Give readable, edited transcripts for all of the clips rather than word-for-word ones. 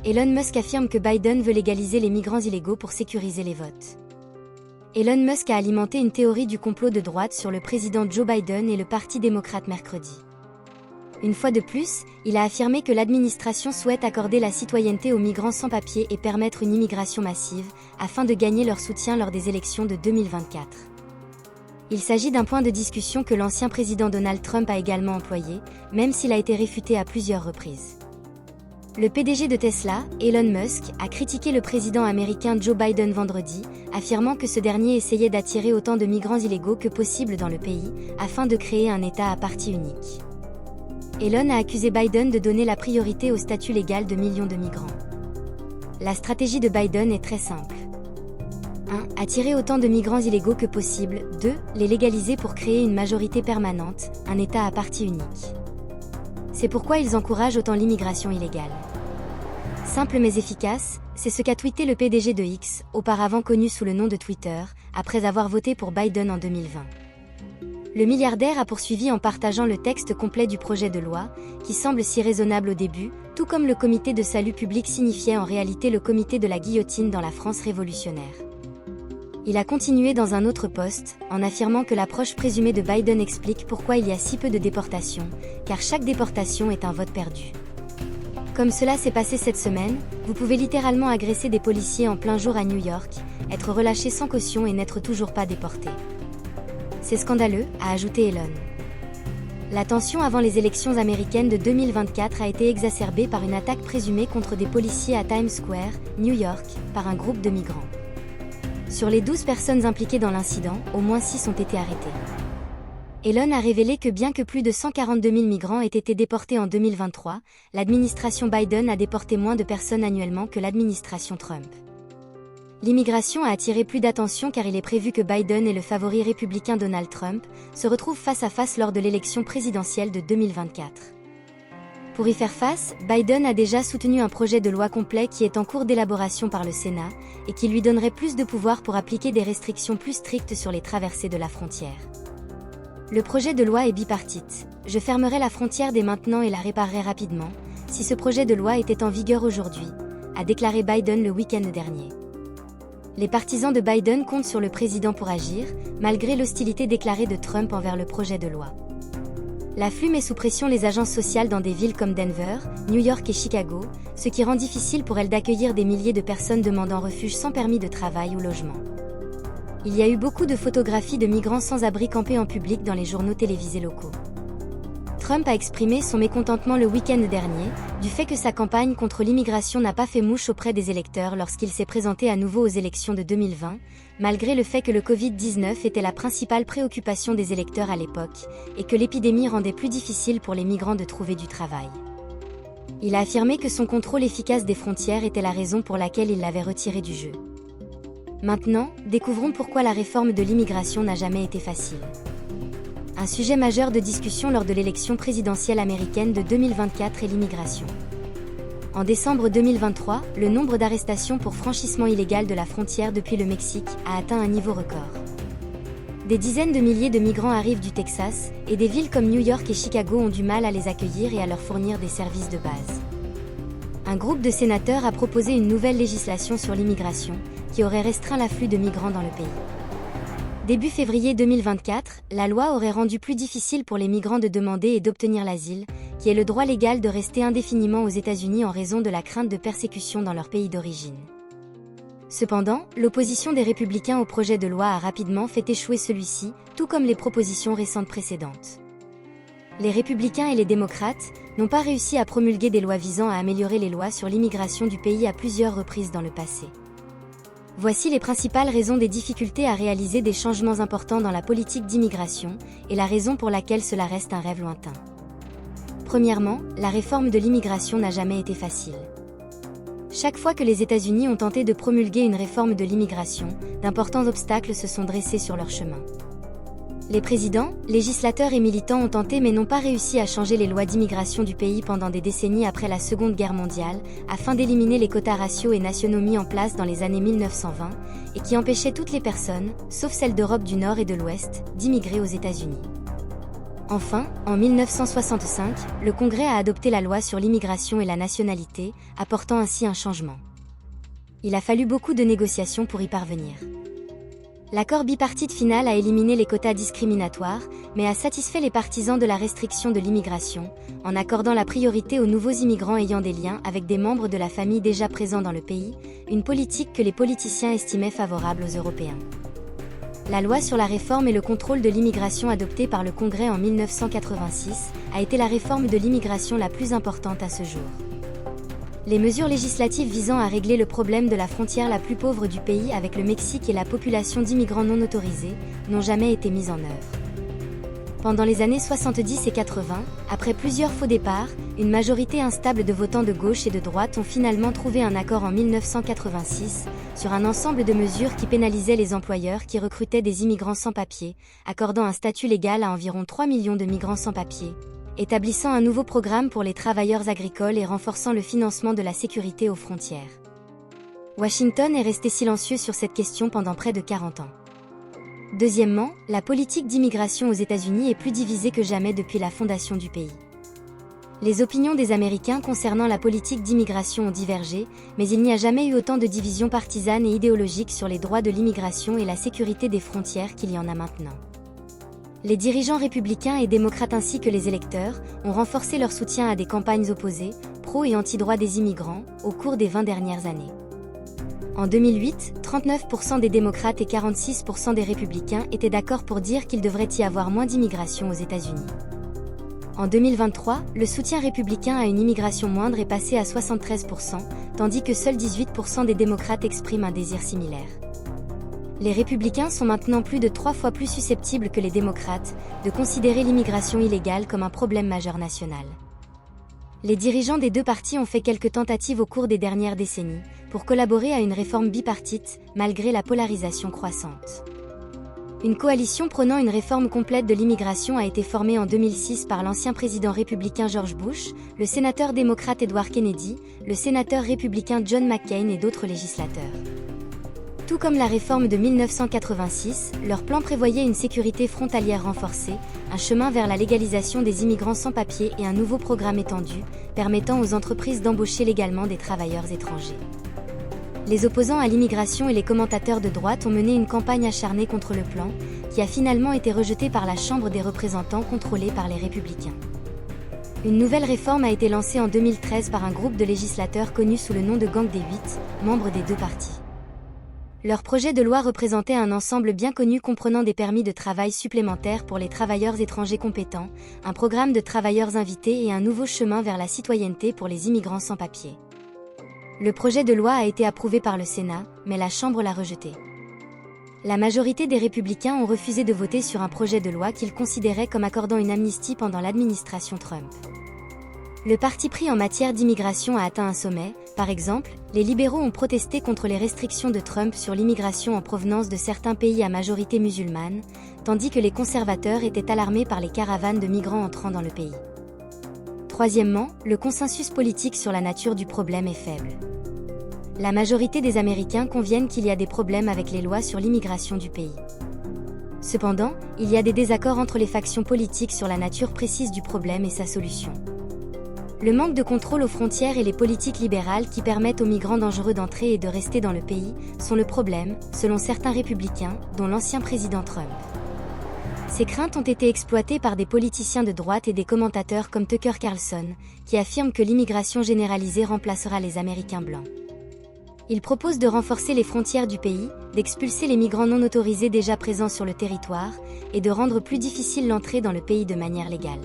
Elon Musk affirme que Biden veut légaliser les migrants illégaux pour sécuriser les votes. Elon Musk a alimenté une théorie du complot de droite sur le président Joe Biden et le Parti démocrate mercredi. Une fois de plus, il a affirmé que l'administration souhaite accorder la citoyenneté aux migrants sans papier et permettre une immigration massive, afin de gagner leur soutien lors des élections de 2024. Il s'agit d'un point de discussion que l'ancien président Donald Trump a également employé, même s'il a été réfuté à plusieurs reprises. Le PDG de Tesla, Elon Musk, a critiqué le président américain Joe Biden vendredi, affirmant que ce dernier essayait d'attirer autant de migrants illégaux que possible dans le pays, afin de créer un État à parti unique. Elon a accusé Biden de donner la priorité au statut légal de millions de migrants. La stratégie de Biden est très simple. 1. Attirer autant de migrants illégaux que possible. 2. Les légaliser pour créer une majorité permanente, un État à parti unique. C'est pourquoi ils encouragent autant l'immigration illégale. Simple mais efficace, c'est ce qu'a tweeté le PDG de X, auparavant connu sous le nom de Twitter, après avoir voté pour Biden en 2020. Le milliardaire a poursuivi en partageant le texte complet du projet de loi, qui semble si raisonnable au début, tout comme le comité de salut public signifiait en réalité le comité de la guillotine dans la France révolutionnaire. Il a continué dans un autre post, en affirmant que l'approche présumée de Biden explique pourquoi il y a si peu de déportations, car chaque déportation est un vote perdu. Comme cela s'est passé cette semaine, vous pouvez littéralement agresser des policiers en plein jour à New York, être relâché sans caution et n'être toujours pas déporté. C'est scandaleux, a ajouté Elon. La tension avant les élections américaines de 2024 a été exacerbée par une attaque présumée contre des policiers à Times Square, New York, par un groupe de migrants. Sur les 12 personnes impliquées dans l'incident, au moins 6 ont été arrêtées. Elon a révélé que bien que plus de 142 000 migrants aient été déportés en 2023, l'administration Biden a déporté moins de personnes annuellement que l'administration Trump. L'immigration a attiré plus d'attention car il est prévu que Biden et le favori républicain Donald Trump se retrouvent face à face lors de l'élection présidentielle de 2024. Pour y faire face, Biden a déjà soutenu un projet de loi complet qui est en cours d'élaboration par le Sénat et qui lui donnerait plus de pouvoir pour appliquer des restrictions plus strictes sur les traversées de la frontière. Le projet de loi est bipartite. Je fermerai la frontière dès maintenant et la réparerai rapidement, si ce projet de loi était en vigueur aujourd'hui, a déclaré Biden le week-end dernier. Les partisans de Biden comptent sur le président pour agir, malgré l'hostilité déclarée de Trump envers le projet de loi. L'afflux met sous pression les agences sociales dans des villes comme Denver, New York et Chicago, ce qui rend difficile pour elles d'accueillir des milliers de personnes demandant refuge sans permis de travail ou logement. Il y a eu beaucoup de photographies de migrants sans abri campés en public dans les journaux télévisés locaux. Trump a exprimé son mécontentement le week-end dernier, du fait que sa campagne contre l'immigration n'a pas fait mouche auprès des électeurs lorsqu'il s'est présenté à nouveau aux élections de 2020, malgré le fait que le Covid-19 était la principale préoccupation des électeurs à l'époque, et que l'épidémie rendait plus difficile pour les migrants de trouver du travail. Il a affirmé que son contrôle efficace des frontières était la raison pour laquelle il l'avait retiré du jeu. Maintenant, découvrons pourquoi la réforme de l'immigration n'a jamais été facile. Un sujet majeur de discussion lors de l'élection présidentielle américaine de 2024 est l'immigration. En décembre 2023, le nombre d'arrestations pour franchissement illégal de la frontière depuis le Mexique a atteint un niveau record. Des dizaines de milliers de migrants arrivent du Texas, et des villes comme New York et Chicago ont du mal à les accueillir et à leur fournir des services de base. Un groupe de sénateurs a proposé une nouvelle législation sur l'immigration, qui aurait restreint l'afflux de migrants dans le pays. Début février 2024, la loi aurait rendu plus difficile pour les migrants de demander et d'obtenir l'asile, qui est le droit légal de rester indéfiniment aux États-Unis en raison de la crainte de persécution dans leur pays d'origine. Cependant, l'opposition des républicains au projet de loi a rapidement fait échouer celui-ci, tout comme les propositions récentes précédentes. Les républicains et les démocrates n'ont pas réussi à promulguer des lois visant à améliorer les lois sur l'immigration du pays à plusieurs reprises dans le passé. Voici les principales raisons des difficultés à réaliser des changements importants dans la politique d'immigration, et la raison pour laquelle cela reste un rêve lointain. Premièrement, la réforme de l'immigration n'a jamais été facile. Chaque fois que les États-Unis ont tenté de promulguer une réforme de l'immigration, d'importants obstacles se sont dressés sur leur chemin. Les présidents, législateurs et militants ont tenté mais n'ont pas réussi à changer les lois d'immigration du pays pendant des décennies après la Seconde Guerre mondiale, afin d'éliminer les quotas raciaux et nationaux mis en place dans les années 1920, et qui empêchaient toutes les personnes, sauf celles d'Europe du Nord et de l'Ouest, d'immigrer aux États-Unis. Enfin, en 1965, le Congrès a adopté la loi sur l'immigration et la nationalité, apportant ainsi un changement. Il a fallu beaucoup de négociations pour y parvenir. L'accord bipartite final a éliminé les quotas discriminatoires, mais a satisfait les partisans de la restriction de l'immigration, en accordant la priorité aux nouveaux immigrants ayant des liens avec des membres de la famille déjà présents dans le pays, une politique que les politiciens estimaient favorable aux Européens. La loi sur la réforme et le contrôle de l'immigration adoptée par le Congrès en 1986 a été la réforme de l'immigration la plus importante à ce jour. Les mesures législatives visant à régler le problème de la frontière la plus pauvre du pays avec le Mexique et la population d'immigrants non autorisés n'ont jamais été mises en œuvre. Pendant les années 70 et 80, après plusieurs faux départs, une majorité instable de votants de gauche et de droite ont finalement trouvé un accord en 1986 sur un ensemble de mesures qui pénalisaient les employeurs qui recrutaient des immigrants sans papier, accordant un statut légal à environ 3 millions de migrants sans papier, établissant un nouveau programme pour les travailleurs agricoles et renforçant le financement de la sécurité aux frontières. Washington est resté silencieux sur cette question pendant près de 40 ans. Deuxièmement, la politique d'immigration aux États-Unis est plus divisée que jamais depuis la fondation du pays. Les opinions des Américains concernant la politique d'immigration ont divergé, mais il n'y a jamais eu autant de divisions partisanes et idéologiques sur les droits de l'immigration et la sécurité des frontières qu'il y en a maintenant. Les dirigeants républicains et démocrates ainsi que les électeurs ont renforcé leur soutien à des campagnes opposées, pro- et anti-droits des immigrants, au cours des 20 dernières années. En 2008, 39% des démocrates et 46% des républicains étaient d'accord pour dire qu'il devrait y avoir moins d'immigration aux États-Unis. En 2023, le soutien républicain à une immigration moindre est passé à 73%, tandis que seuls 18% des démocrates expriment un désir similaire. Les républicains sont maintenant plus de 3 fois plus susceptibles que les démocrates de considérer l'immigration illégale comme un problème majeur national. Les dirigeants des deux partis ont fait quelques tentatives au cours des dernières décennies pour collaborer à une réforme bipartite, malgré la polarisation croissante. Une coalition prônant une réforme complète de l'immigration a été formée en 2006 par l'ancien président républicain George Bush, le sénateur démocrate Edward Kennedy, le sénateur républicain John McCain et d'autres législateurs. Tout comme la réforme de 1986, leur plan prévoyait une sécurité frontalière renforcée, un chemin vers la légalisation des immigrants sans papier et un nouveau programme étendu, permettant aux entreprises d'embaucher légalement des travailleurs étrangers. Les opposants à l'immigration et les commentateurs de droite ont mené une campagne acharnée contre le plan, qui a finalement été rejeté par la Chambre des représentants contrôlée par les républicains. Une nouvelle réforme a été lancée en 2013 par un groupe de législateurs connus sous le nom de Gang des 8, membres des deux partis. Leur projet de loi représentait un ensemble bien connu comprenant des permis de travail supplémentaires pour les travailleurs étrangers compétents, un programme de travailleurs invités et un nouveau chemin vers la citoyenneté pour les immigrants sans papier. Le projet de loi a été approuvé par le Sénat, mais la Chambre l'a rejeté. La majorité des républicains ont refusé de voter sur un projet de loi qu'ils considéraient comme accordant une amnistie pendant l'administration Trump. Le parti pris en matière d'immigration a atteint un sommet. Par exemple, les libéraux ont protesté contre les restrictions de Trump sur l'immigration en provenance de certains pays à majorité musulmane, tandis que les conservateurs étaient alarmés par les caravanes de migrants entrant dans le pays. Troisièmement, le consensus politique sur la nature du problème est faible. La majorité des Américains conviennent qu'il y a des problèmes avec les lois sur l'immigration du pays. Cependant, il y a des désaccords entre les factions politiques sur la nature précise du problème et sa solution. Le manque de contrôle aux frontières et les politiques libérales qui permettent aux migrants dangereux d'entrer et de rester dans le pays sont le problème, selon certains républicains, dont l'ancien président Trump. Ces craintes ont été exploitées par des politiciens de droite et des commentateurs comme Tucker Carlson, qui affirment que l'immigration généralisée remplacera les Américains blancs. Ils proposent de renforcer les frontières du pays, d'expulser les migrants non autorisés déjà présents sur le territoire, et de rendre plus difficile l'entrée dans le pays de manière légale.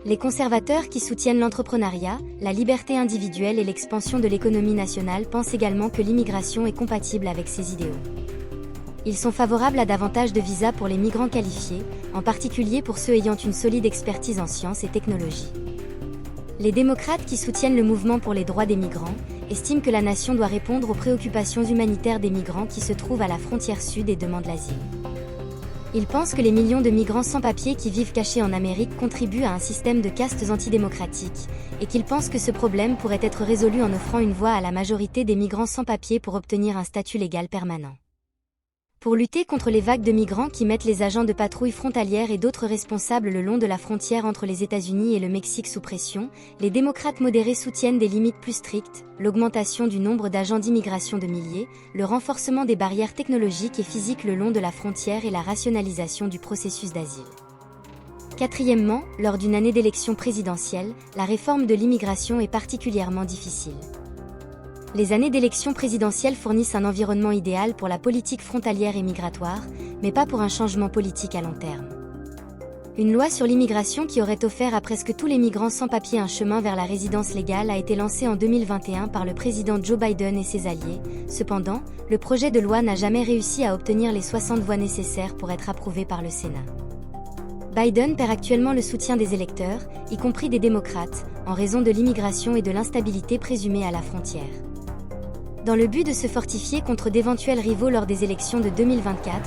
Les conservateurs qui soutiennent l'entrepreneuriat, la liberté individuelle et l'expansion de l'économie nationale pensent également que l'immigration est compatible avec ces idéaux. Ils sont favorables à davantage de visas pour les migrants qualifiés, en particulier pour ceux ayant une solide expertise en sciences et technologies. Les démocrates qui soutiennent le mouvement pour les droits des migrants estiment que la nation doit répondre aux préoccupations humanitaires des migrants qui se trouvent à la frontière sud et demandent l'asile. Ils pensent que les millions de migrants sans papier qui vivent cachés en Amérique contribuent à un système de castes antidémocratiques, et qu'ils pensent que ce problème pourrait être résolu en offrant une voie à la majorité des migrants sans papier pour obtenir un statut légal permanent. Pour lutter contre les vagues de migrants qui mettent les agents de patrouille frontalière et d'autres responsables le long de la frontière entre les États-Unis et le Mexique sous pression, les démocrates modérés soutiennent des limites plus strictes, l'augmentation du nombre d'agents d'immigration de milliers, le renforcement des barrières technologiques et physiques le long de la frontière et la rationalisation du processus d'asile. Quatrièmement, lors d'une année d'élection présidentielle, la réforme de l'immigration est particulièrement difficile. Les années d'élection présidentielle fournissent un environnement idéal pour la politique frontalière et migratoire, mais pas pour un changement politique à long terme. Une loi sur l'immigration qui aurait offert à presque tous les migrants sans papier un chemin vers la résidence légale a été lancée en 2021 par le président Joe Biden et ses alliés. Cependant, le projet de loi n'a jamais réussi à obtenir les 60 voix nécessaires pour être approuvé par le Sénat. Biden perd actuellement le soutien des électeurs, y compris des démocrates, en raison de l'immigration et de l'instabilité présumée à la frontière. Dans le but de se fortifier contre d'éventuels rivaux lors des élections de 2024,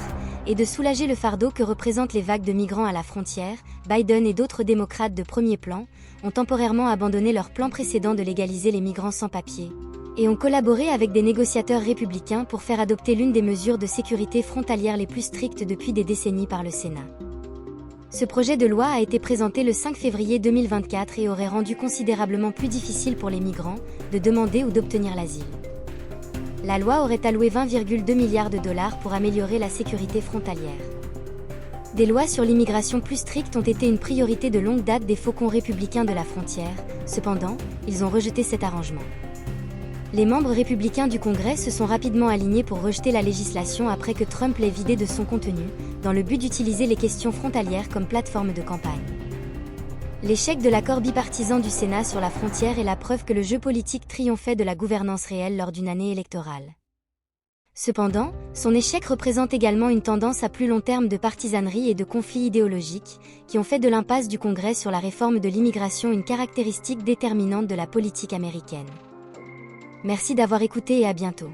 et de soulager le fardeau que représentent les vagues de migrants à la frontière, Biden et d'autres démocrates de premier plan ont temporairement abandonné leur plan précédent de légaliser les migrants sans papier, et ont collaboré avec des négociateurs républicains pour faire adopter l'une des mesures de sécurité frontalière les plus strictes depuis des décennies par le Sénat. Ce projet de loi a été présenté le 5 février 2024 et aurait rendu considérablement plus difficile pour les migrants de demander ou d'obtenir l'asile. La loi aurait alloué 20,2 milliards de dollars pour améliorer la sécurité frontalière. Des lois sur l'immigration plus strictes ont été une priorité de longue date des faucons républicains de la frontière, cependant, ils ont rejeté cet arrangement. Les membres républicains du Congrès se sont rapidement alignés pour rejeter la législation après que Trump l'ait vidée de son contenu, dans le but d'utiliser les questions frontalières comme plateforme de campagne. L'échec de l'accord bipartisan du Sénat sur la frontière est la preuve que le jeu politique triomphait de la gouvernance réelle lors d'une année électorale. Cependant, son échec représente également une tendance à plus long terme de partisanerie et de conflits idéologiques, qui ont fait de l'impasse du Congrès sur la réforme de l'immigration une caractéristique déterminante de la politique américaine. Merci d'avoir écouté et à bientôt.